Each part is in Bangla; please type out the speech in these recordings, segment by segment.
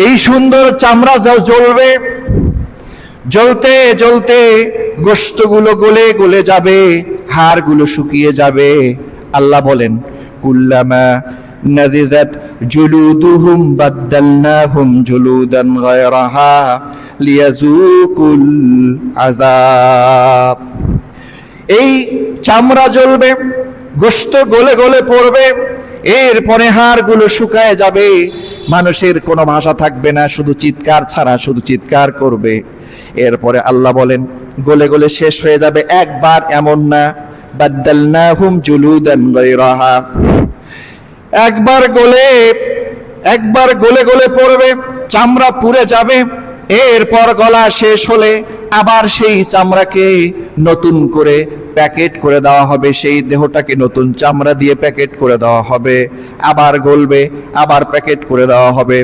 এই সুন্দর চামড়া জ্বলবে, জ্বলতে জ্বলতে গোশতগুলো গলে গলে যাবে, হাড়গুলো শুকিয়ে যাবে। আল্লাহ বলেন, কুল্লামা নাযিজাত জুলুদুহুম বাদদালনাহুম জুলুদান গায়রাহা লিয়াযুকুল আযাব। এই চামড়া জ্বলবে, গোশত গলে গলে পড়বে, এরপরে হাড়গুলো শুকায় যাবে, মানুষের কোনো ভাষা থাকবে না, শুধু চিৎকার ছাড়া, শুধু চিৎকার করবে। এরপরে আল্লাহ বলেন, গলে গলে শেষ হয়ে যাবে, একবার এমন না, বাদদালনাহুম জুলুদান গায়রাহা, একবার গলে গলে পড়বে, চামড়া পুড়ে যাবে। এরপর গলা শেষ হলে আবার সেই চামড়াকে নতুন করে প্যাকেট করে দেওয়া হবে, সেই দেহটাকে নতুন চামড়া দিয়ে প্যাকেট করে দেওয়া হবে। আবার গলবে, আবার প্যাকেট করে দেওয়া হবে,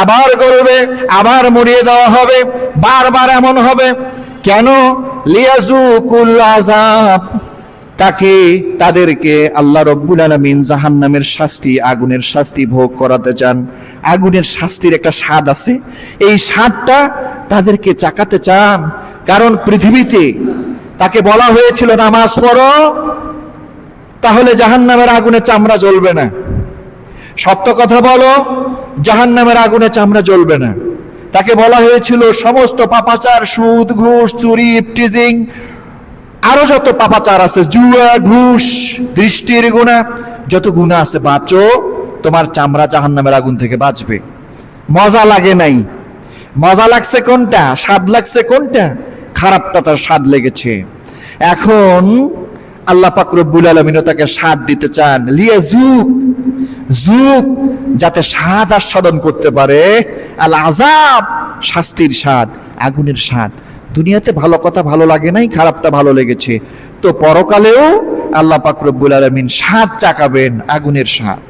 আবার গলবে, আবার মুড়িয়ে দেওয়া হবে। বারবার এমন হবে। কেন? লিয়াযুকুল আযাব, তাদেরকে আল্লাহ রব্বুল আলামিন জাহান্নামের শাস্তি, আগুনের শাস্তি ভোগ করাতে চান। আগুনের শাস্তির একটা স্বাদ আছে, এই স্বাদটা তাদেরকে চাকাতে চান। কারণ পৃথিবীতে তাকে বলা হয়েছিল নামাজ পড়ো, তাহলে জাহান্নামের আগুনে চামড়া জ্বলবে না। সত্য কথা বলো, জাহান্নামের আগুনে চামড়া জ্বলবে না। তাকে বলা হয়েছিল সমস্ত পাপাচার, সুদ, ঘুষ, চুরি, ইফটিজিং, আরো যত পাপাচার আছে, জুয়া, ঘুষ, দৃষ্টির গুনাহ, যত গুনাহ আছে, বাঁচো, তোমার চামড়া জাহান্নামের আগুন থেকে বাঁচবে। মজা লাগে নাই? মজা লাগছে কোনটা? স্বাদ লাগছে কোনটা? খারাপটা তার স্বাদ লেগেছে। এখন আল্লাহ পাক রব্বুল আলামিন তাকে স্বাদ দিতে চান, লিয়াযুক, যাতে স্বাদ আস্বাদন করতে পারে, আল আযাব, শাস্তির স্বাদ, আগুনের স্বাদ। দুনিয়াতে ভালো কথা ভালো লাগে নাই, খারাপটা ভালো লেগেছে, তো পরকালেও আল্লাহ পাক রব্বুল আলামিন স্বাদ চাকাবেন, আগুনের স্বাদ।